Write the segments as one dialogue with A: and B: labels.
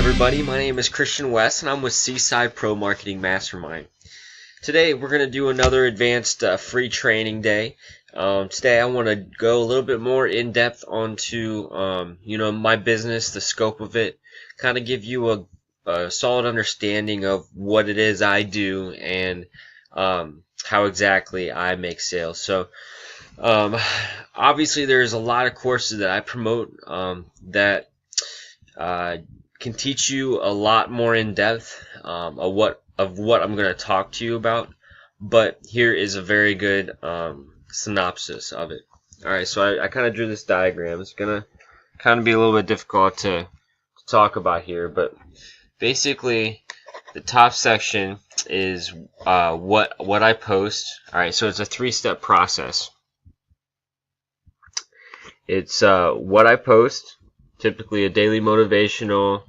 A: everybody, my name is Christian West and I'm with Seaside Pro Marketing Mastermind. Today we're going to do another advanced free training day. Today I want to go a little bit more in depth onto my business, the scope of it, kind of give you a solid understanding of what it is I do and how exactly I make sales. So obviously there's a lot of courses that I promote that can teach you a lot more in depth of what I'm going to talk to you about, but here is a very good synopsis of it. Alright, so I kind of drew this diagram. It's going to kind of be a little bit difficult to talk about here, but basically the top section is what I post. Alright, so it's a three-step process. It's what I post, typically a daily motivational,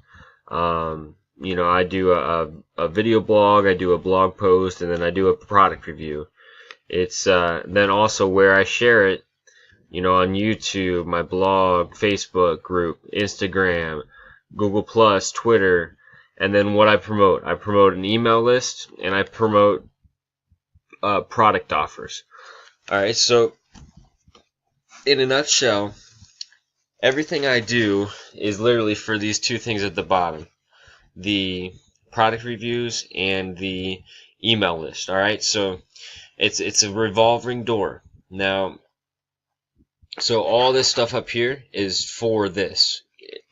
A: I do a video blog, I do a blog post, and then I do a product review. It's then also where I share it, on YouTube, my blog, Facebook group, Instagram, Google Plus, Twitter, and then what I promote. I promote an email list, and I promote product offers. Alright, so in a nutshell, everything I do is literally for these two things at the bottom, the product reviews and the email list. Alright, so it's a revolving door. Now, so all this stuff up here is for this.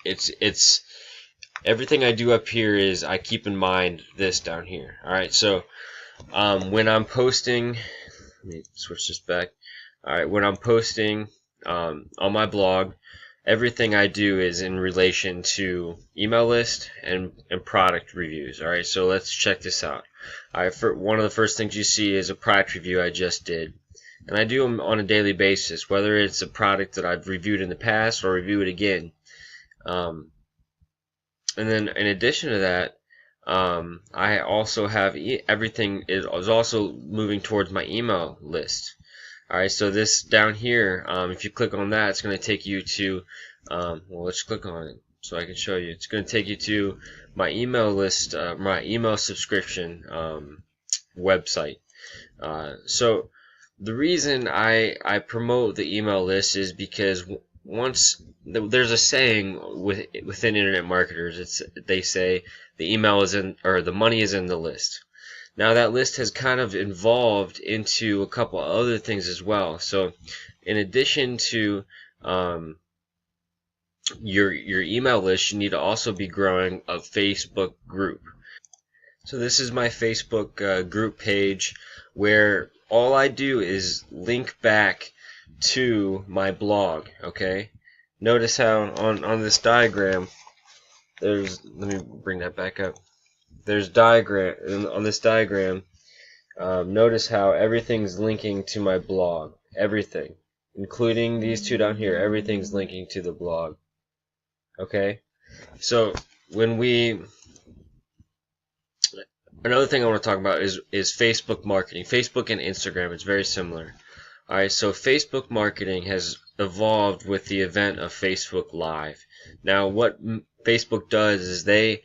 A: It's everything I do up here is I keep in mind this down here. Alright, so when I'm posting, let me switch this back. Alright, when I'm posting on my blog, everything I do is in relation to email list and product reviews. Alright, so let's check this out. Alright, one of the first things you see is a product review I just did. And I do them on a daily basis, whether it's a product that I've reviewed in the past or review it again. And then in addition to that, I also have everything is also moving towards my email list. Alright, so this down here, if you click on that, it's going to take you to, let's click on it so I can show you. It's going to take you to my email list, my email subscription website. So the reason I promote the email list is because there's a saying within internet marketers. They say the email is in, or the money is in the list. Now that list has kind of evolved into a couple other things as well. So in addition to your email list, you need to also be growing a Facebook group. So this is my Facebook group page where all I do is link back to my blog. Okay, notice how on this diagram let me bring that back up. There's diagram on this diagram. Notice how everything's linking to my blog. Everything, including these two down here, everything's linking to the blog. Okay, so another thing I want to talk about is Facebook marketing. Facebook and Instagram, it's very similar. Alright, so Facebook marketing has evolved with the event of Facebook Live. Now what Facebook does is they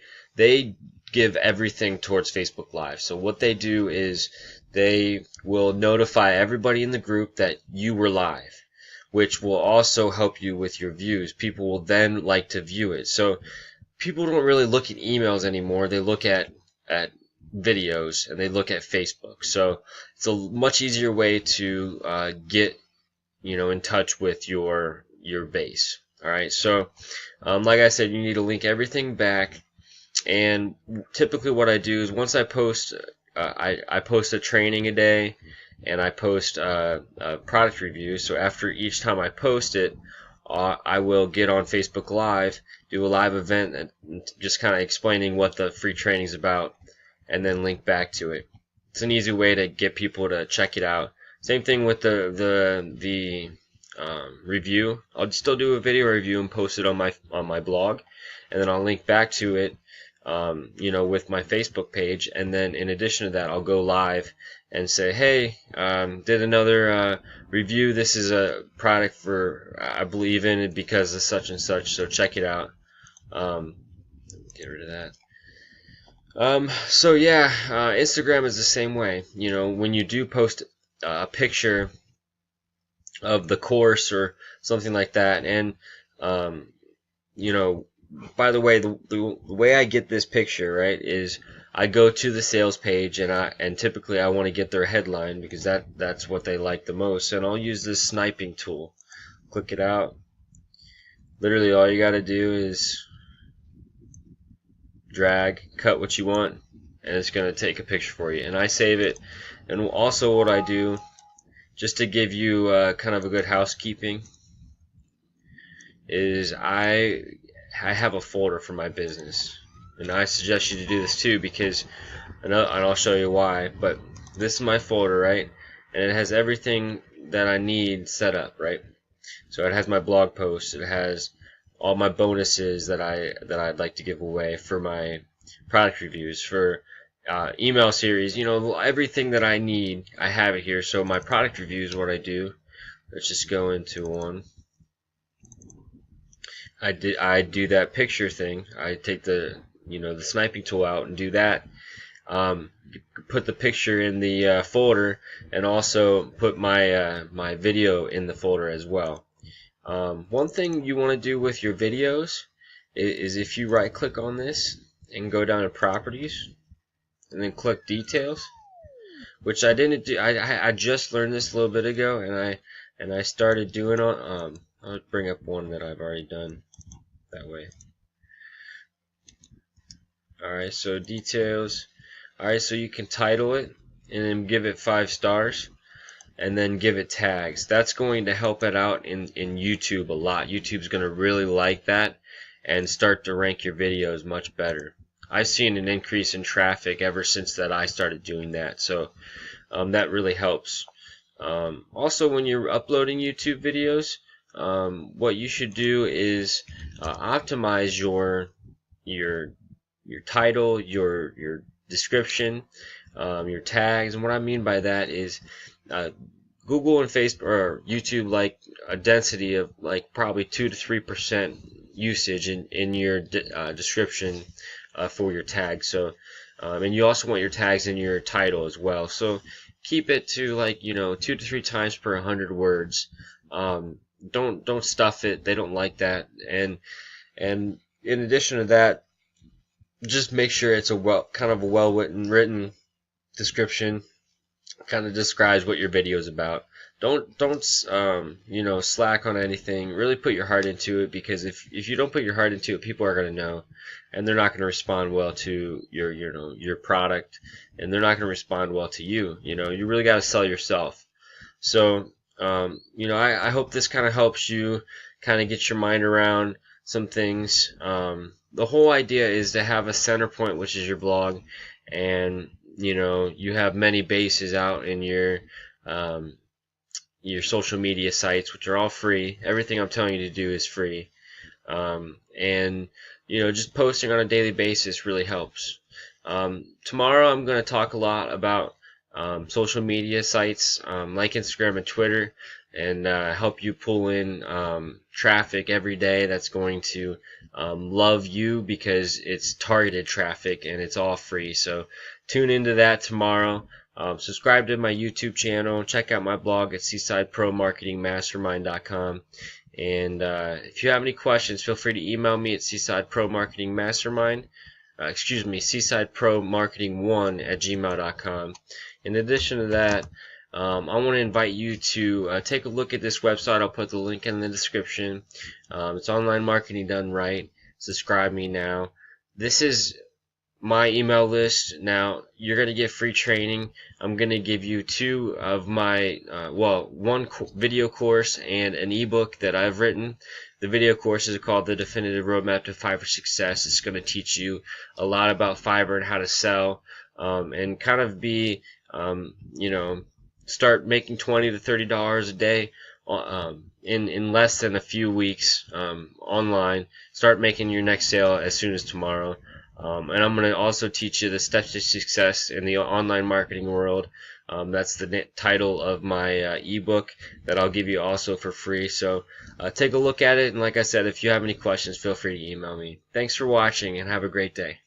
A: give everything towards Facebook Live. So what they do is they will notify everybody in the group that you were live, which will also help you with your views. People will then like to view it. So people don't really look at emails anymore. They look at videos and they look at Facebook. So it's a much easier way to get in touch with your base. Alright, so like I said, you need to link everything back. And typically what I do is once I post, I post a training a day, and I post a product review. So after each time I post it, I will get on Facebook Live, do a live event, and just kind of explaining what the free training is about, and then link back to it. It's an easy way to get people to check it out. Same thing with the review. I'll still do a video review and post it on my blog, and then I'll link back to it with my Facebook page, and then in addition to that, I'll go live and say, hey, did another review. This is a product I believe in it because of such and such, so check it out. get rid of that. So yeah, Instagram is the same way. You know, when you do post a picture of the course or something like that, and you know, by the way, the way I get this picture, right, is I go to the sales page, and typically I want to get their headline because that's what they like the most, and I'll use this sniping tool. Click it out. Literally all you got to do is drag, cut what you want, and it's going to take a picture for you. And I save it. And also what I do, just to give you kind of a good housekeeping, is I have a folder for my business. And I suggest you to do this too, because, and I'll show you why, but this is my folder, right? And it has everything that I need set up, right? So it has my blog posts, it has all my bonuses that I'd like to give away for my product reviews, for email series, you know, everything that I need, I have it here. So my product reviews, what I do, let's just go into one. I do that picture thing. I take the the sniping tool out and do that. Put the picture in the folder, and also put my my video in the folder as well. One thing you want to do with your videos is if you right click on this and go down to properties and then click details, which I didn't do. I just learned this a little bit ago, and I started doing on. I'll bring up one that I've already done that way. Alright, so details. Alright, so you can title it and then give it 5 stars and then give it tags. That's going to help it out in YouTube a lot. YouTube's going to really like that and start to rank your videos much better. I've seen an increase in traffic ever since that I started doing that, so that really helps. Also, when you're uploading YouTube videos, what you should do is optimize your title, your description, your tags. And what I mean by that is Google and Facebook or YouTube like a density of like probably 2 to 3% usage in your description for your tags. So and you also want your tags in your title as well. So keep it to like 2 to 3 times per 100 words. Don't stuff it. They don't like that. And in addition to that, just make sure it's a kind of a well written description. Kind of describes what your video is about. Don't slack on anything. Really put your heart into it, because if you don't put your heart into it, people are going to know, and they're not going to respond well to your product, and they're not going to respond well to you. You really got to sell yourself. So I hope this kind of helps you kind of get your mind around some things. The whole idea is to have a center point, which is your blog, and you have many bases out in your social media sites, which are all free. Everything I'm telling you to do is free, and just posting on a daily basis really helps. Tomorrow I'm going to talk a lot about social media sites like Instagram and Twitter, and help you pull in traffic every day that's going to love you, because it's targeted traffic and it's all free. So tune into that tomorrow. Subscribe to my YouTube channel. Check out my blog at seasidepromarketingmastermind.com. And if you have any questions, feel free to email me at seasidepromarketingmastermind@gmail.com. In addition to that, I want to invite you to take a look at this website. I'll put the link in the description. It's online marketing done right. Subscribe me now. This is my email list. Now you're going to get free training. I'm going to give you 2 of my one video course and an ebook that I've written. The video course is called The Definitive Roadmap to Fiverr Success. It's going to teach you a lot about Fiverr and how to sell, and kind of be start making $20 to $30 a day in less than a few weeks online. Start making your next sale as soon as tomorrow. And I'm going to also teach you the steps to success in the online marketing world. That's the title of my ebook that I'll give you also for free. So take a look at it, and like I said, if you have any questions, feel free to email me. Thanks for watching, and have a great day.